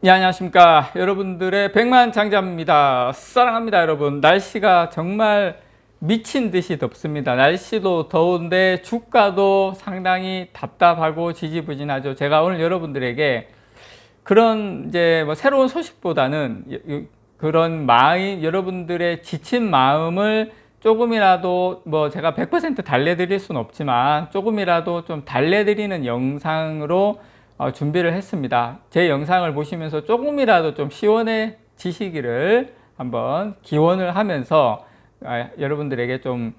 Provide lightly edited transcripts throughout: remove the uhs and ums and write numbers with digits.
네, 안녕하십니까. 여러분들의 백만장자입니다. 사랑합니다, 여러분. 날씨가 정말 미친 듯이 덥습니다. 날씨도 더운데 주가도 상당히 답답하고 지지부진하죠. 제가 오늘 여러분들에게 그런 이제 뭐 새로운 소식보다는 그런 마음, 여러분들의 지친 마음을 조금이라도 뭐 제가 100% 달래드릴 수는 없지만 조금이라도 좀 달래드리는 영상으로 준비를 했습니다. 제 영상을 보시면서 조금이라도 좀 시원해지시기를 한번 기원을 하면서 여러분들에게 좀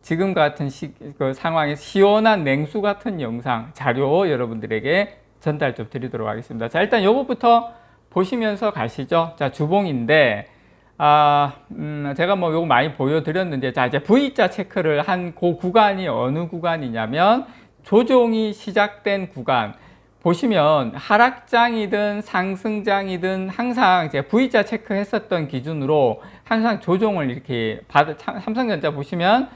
지금 같은 그 상황에 시원한 냉수 같은 영상 자료 여러분들에게 전달 좀 드리도록 하겠습니다. 자, 일단 요것부터 보시면서 가시죠. 자, 주봉인데 제가 뭐 요거 많이 보여드렸는데, 자, 이제 V자 체크를 한 그 구간이 어느 구간이냐면 조정이 시작된 구간. 보시면 하락장이든 상승장이든 항상 이제 V자 체크했었던 기준으로 항상 조정을 이렇게 삼성전자 보시면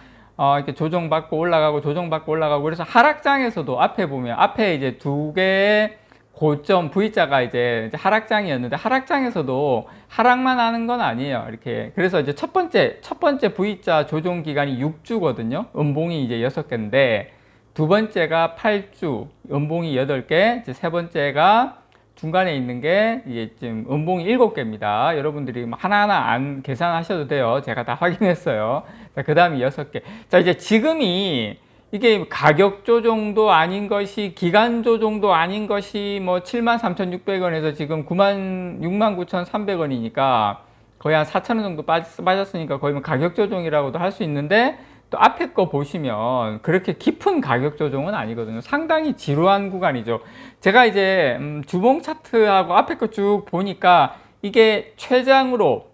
이렇게 조정받고 올라가고 조정받고 올라가고, 그래서 하락장에서도 앞에 보면 앞에 이제 두 개의 고점 V자가 이제 하락장이었는데 하락장에서도 하락만 하는 건 아니에요. 이렇게 그래서 이제 첫 번째 V자 조정 기간이 6주거든요. 음봉이 이제 6개인데 두 번째가 8주, 음봉이 8개, 이제 세 번째가 중간에 있는 게 이제 지금 음봉이 7개입니다. 여러분들이 하나하나 안 계산하셔도 돼요. 제가 다 확인했어요. 자, 그 다음이 6개. 자, 이제 지금이 이게 가격 조정도 아닌 것이, 기간 조정도 아닌 것이, 뭐 73,600원에서 지금 69,300원이니까 거의 한 4,000원 정도 빠졌으니까 거의 뭐 가격 조정이라고도 할 수 있는데, 또 앞에 거 보시면 그렇게 깊은 가격 조정은 아니거든요. 상당히 지루한 구간이죠. 제가 이제 주봉 차트하고 앞에 거 쭉 보니까 이게 최장으로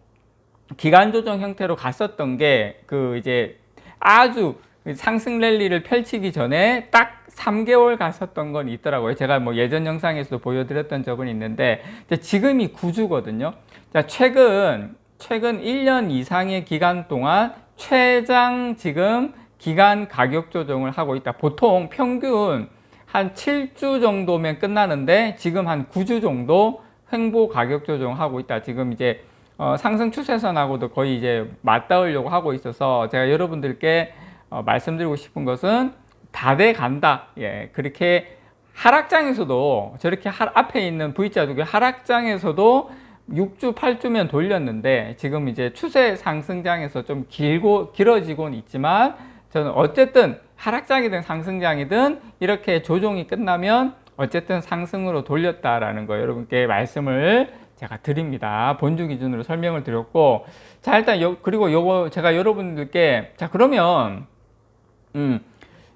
기간 조정 형태로 갔었던 게 그 이제 아주 상승 랠리를 펼치기 전에 딱 3개월 갔었던 건 있더라고요. 제가 뭐 예전 영상에서도 보여드렸던 적은 있는데, 지금이 9주거든요. 자, 최근 1년 이상의 기간 동안 최장 지금 기간 가격 조정을 하고 있다. 보통 평균 한 7주 정도면 끝나는데 지금 한 9주 정도 횡보 가격 조정하고 있다. 지금 이제 상승 추세선하고도 거의 이제 맞닿으려고 하고 있어서 제가 여러분들께 말씀드리고 싶은 것은 다 돼 간다. 예, 그렇게 하락장에서도 저렇게 앞에 있는 V자 두 개 하락장에서도 6주, 8주면 돌렸는데 지금 이제 추세 상승장에서 좀 길어지곤 있지만, 저는 어쨌든 하락장이든 상승장이든 이렇게 조정이 끝나면 어쨌든 상승으로 돌렸다라는 거 여러분께 말씀을 제가 드립니다. 본주 기준으로 설명을 드렸고, 자, 일단 그리고 요거 제가 여러분들께, 자, 그러면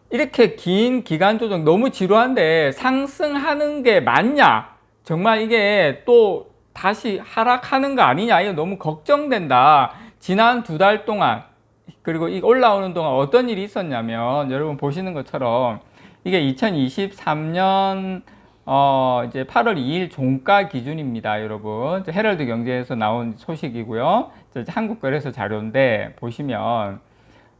이렇게 긴 기간 조정 너무 지루한데 상승하는 게 맞냐? 정말 이게 또 다시 하락하는 거 아니냐? 이거 너무 걱정된다. 지난 2달 동안, 그리고 이 올라오는 동안 어떤 일이 있었냐면, 여러분 보시는 것처럼 이게 2023년 이제 8월 2일 종가 기준입니다, 여러분. 헤럴드 경제에서 나온 소식이고요. 한국거래소 자료인데 보시면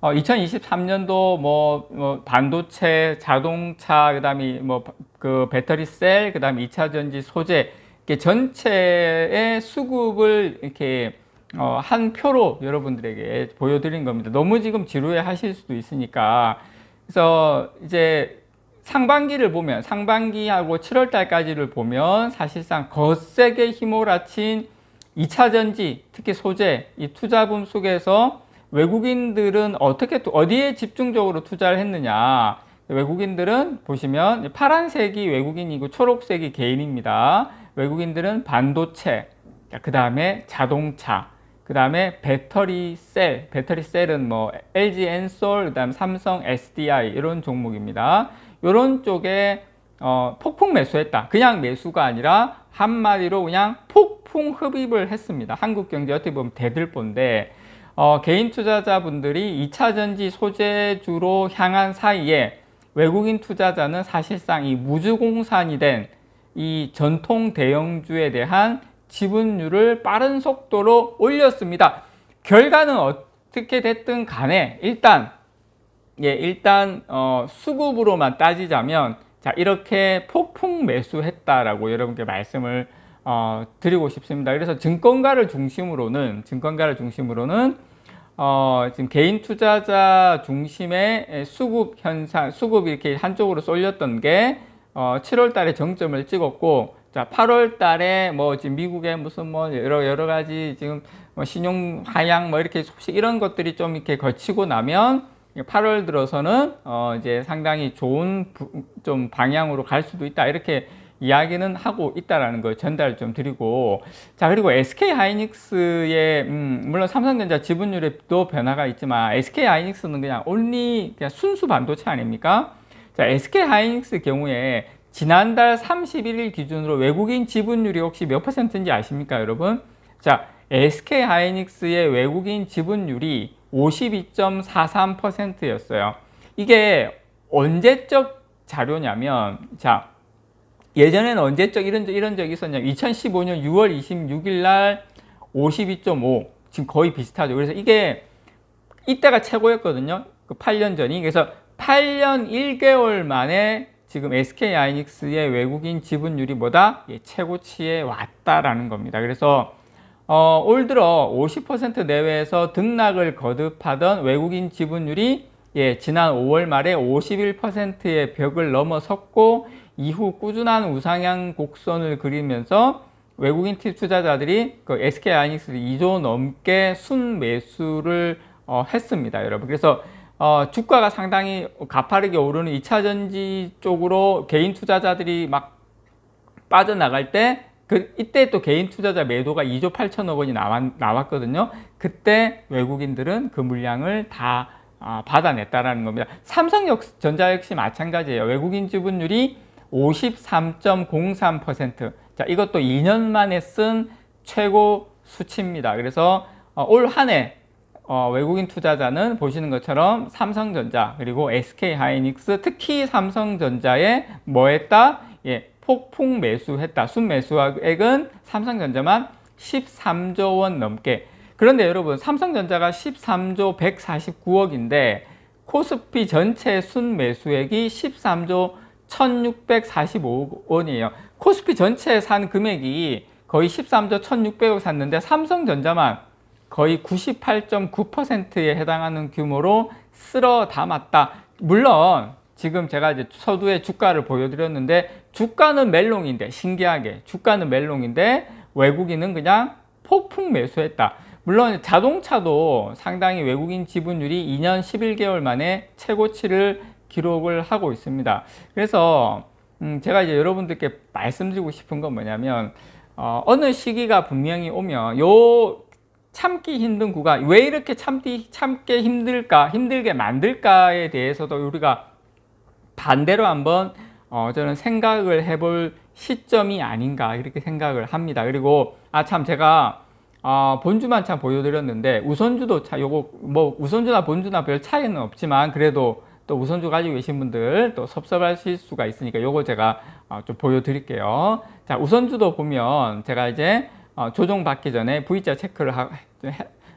2023년도 뭐 반도체, 자동차, 그다음에 뭐 그 배터리 셀, 그다음에 2차 전지 소재, 이렇게 전체의 수급을 이렇게 한 표로 여러분들에게 보여드린 겁니다. 너무 지금 지루해 하실 수도 있으니까. 그래서 이제 상반기를 보면, 상반기하고 7월 달까지를 보면 사실상 거세게 휘몰아친 2차 전지, 특히 소재, 이 투자분 속에서 외국인들은 어디에 집중적으로 투자를 했느냐. 외국인들은 보시면 파란색이 외국인이고 초록색이 개인입니다. 외국인들은 반도체, 그 다음에 자동차, 그 다음에 배터리 셀은 뭐 LG 엔솔, 그 다음 삼성 SDI 이런 종목입니다. 이런 쪽에 폭풍 매수했다. 그냥 매수가 아니라 한마디로 그냥 폭풍 흡입을 했습니다. 한국경제 어떻게 보면 대들보인데, 개인 투자자분들이 2차 전지 소재주로 향한 사이에 외국인 투자자는 사실상 이 무주공산이 된 이 전통 대형주에 대한 지분율을 빠른 속도로 올렸습니다. 결과는 어떻게 됐든 간에 일단 수급으로만 따지자면, 자, 이렇게 폭풍 매수했다라고 여러분께 말씀을 드리고 싶습니다. 그래서 증권가를 중심으로는 지금 개인 투자자 중심의 수급 현상, 수급이 이렇게 한쪽으로 쏠렸던 게 7월 달에 정점을 찍었고, 자, 8월 달에 뭐 지금 미국의 무슨 뭐 여러 가지 지금 뭐 신용 하향 뭐 이렇게 소식 이런 것들이 좀 이렇게 거치고 나면 8월 들어서는 이제 상당히 좋은 좀 방향으로 갈 수도 있다, 이렇게 이야기는 하고 있다라는 걸 전달 좀 드리고, 자, 그리고 SK 하이닉스의 물론 삼성전자 지분율에도 변화가 있지만 SK 하이닉스는 그냥 그냥 순수 반도체 아닙니까? 자, SK 하이닉스 경우에 지난달 31일 기준으로 외국인 지분율이 혹시 몇 퍼센트인지 아십니까, 여러분? 자, SK 하이닉스의 외국인 지분율이 52.43%였어요. 이게 언제적 자료냐면, 자, 예전에는 언제적 이런 적이 있었냐면 2015년 6월 26일 날 52.5, 지금 거의 비슷하죠. 그래서 이게 이때가 최고였거든요. 그 8년 전이. 그래서 8년 1개월 만에 지금 SK 하이닉스의 외국인 지분율이 뭐다? 최고치에 왔다라는 겁니다. 그래서 올 들어 50% 내외에서 등락을 거듭하던 외국인 지분율이 지난 5월 말에 51%의 벽을 넘어섰고, 이후 꾸준한 우상향 곡선을 그리면서 외국인 투자자들이 그 SK 하이닉스를 2조 넘게 순매수를 했습니다, 여러분. 그래서 주가가 상당히 가파르게 오르는 2차전지 쪽으로 개인 투자자들이 막 빠져나갈 때, 이때 또 개인 투자자 매도가 2조 8천억 원이 나왔거든요. 그때 외국인들은 그 물량을 다 받아냈다라는 겁니다. 삼성전자 역시 마찬가지예요. 외국인 지분율이 53.03%. 자, 이것도 2년 만에 쓴 최고 수치입니다. 그래서 올 한 해 외국인 투자자는 보시는 것처럼 삼성전자 그리고 SK 하이닉스, 특히 삼성전자에 뭐 했다? 폭풍 매수했다. 순매수액은 삼성전자만 13조 원 넘게. 그런데 여러분, 삼성전자가 13조 149억인데 코스피 전체 순매수액이 13조 1645억 원이에요. 코스피 전체에 산 금액이 거의 13조 1600억 샀는데 삼성전자만 거의 98.9%에 해당하는 규모로 쓸어 담았다. 물론 지금 제가 이제 서두에 주가를 보여드렸는데, 주가는 멜롱인데, 신기하게 주가는 멜롱인데 외국인은 그냥 폭풍 매수했다. 물론 자동차도 상당히 외국인 지분율이 2년 11개월 만에 최고치를 기록을 하고 있습니다. 그래서 제가 이제 여러분들께 말씀드리고 싶은 건 뭐냐면, 어느 시기가 분명히 오면 요 참기 힘든 구간, 왜 이렇게 참기 힘들게 만들까에 대해서도 우리가 반대로 한번 저는 생각을 해볼 시점이 아닌가, 이렇게 생각을 합니다. 그리고 참, 제가 본주만 참 보여드렸는데, 우선주도 요거 뭐 우선주나 본주나 별 차이는 없지만 그래도 또 우선주 가지고 계신 분들 또 섭섭하실 수가 있으니까 요거 제가 좀 보여드릴게요. 자, 우선주도 보면 제가 이제 조정받기 전에 V자 체크를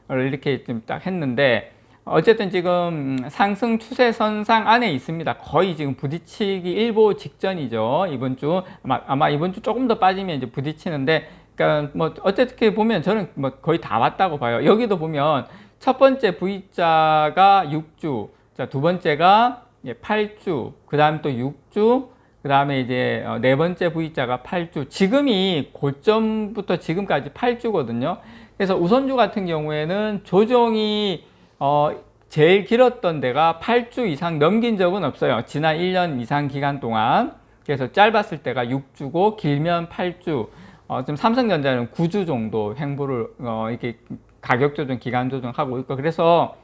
이렇게 좀 딱 했는데, 어쨌든 지금 상승 추세선상 안에 있습니다. 거의 지금 부딪히기 일보 직전이죠. 이번 주 아마 이번 주 조금 더 빠지면 이제 부딪히는데, 그러니까 뭐 어떻게 보면 저는 뭐 거의 다 왔다고 봐요. 여기도 보면 첫 번째 V자가 6주, 자, 두 번째가 8주, 그 다음에 또 6주, 그 다음에 이제 네 번째 V자가 8주. 지금이 고점부터 지금까지 8주거든요. 그래서 우선주 같은 경우에는 조정이 제일 길었던 데가 8주 이상 넘긴 적은 없어요. 지난 1년 이상 기간 동안. 그래서 짧았을 때가 6주고 길면 8주. 지금 삼성전자는 9주 정도 횡보를 이렇게 가격 조정, 기간 조정하고 있고, 그래서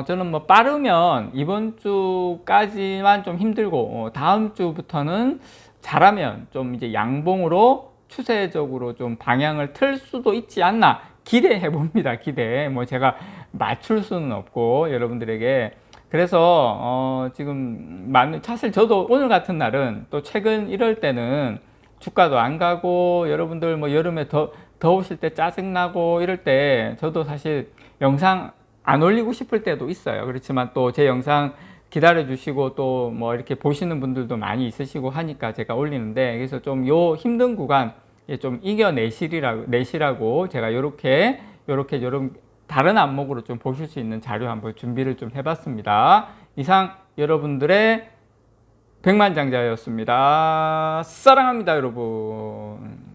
저는 뭐 빠르면 이번 주까지만 좀 힘들고 다음 주부터는 잘하면 좀 이제 양봉으로 추세적으로 좀 방향을 틀 수도 있지 않나 기대해 봅니다. 기대. 뭐 제가 맞출 수는 없고 여러분들에게. 그래서 지금 사실 저도 오늘 같은 날은, 또 최근 이럴 때는 주가도 안 가고 여러분들 뭐 여름에 더우실 때 짜증나고 이럴 때 저도 사실 영상 안 올리고 싶을 때도 있어요. 그렇지만 또 제 영상 기다려 주시고 또 뭐 이렇게 보시는 분들도 많이 있으시고 하니까 제가 올리는데, 그래서 좀 요 힘든 구간 좀 내시라고 제가 요렇게 다른 안목으로 좀 보실 수 있는 자료 한번 준비를 좀 해봤습니다. 이상 여러분들의 백만장자였습니다. 사랑합니다, 여러분.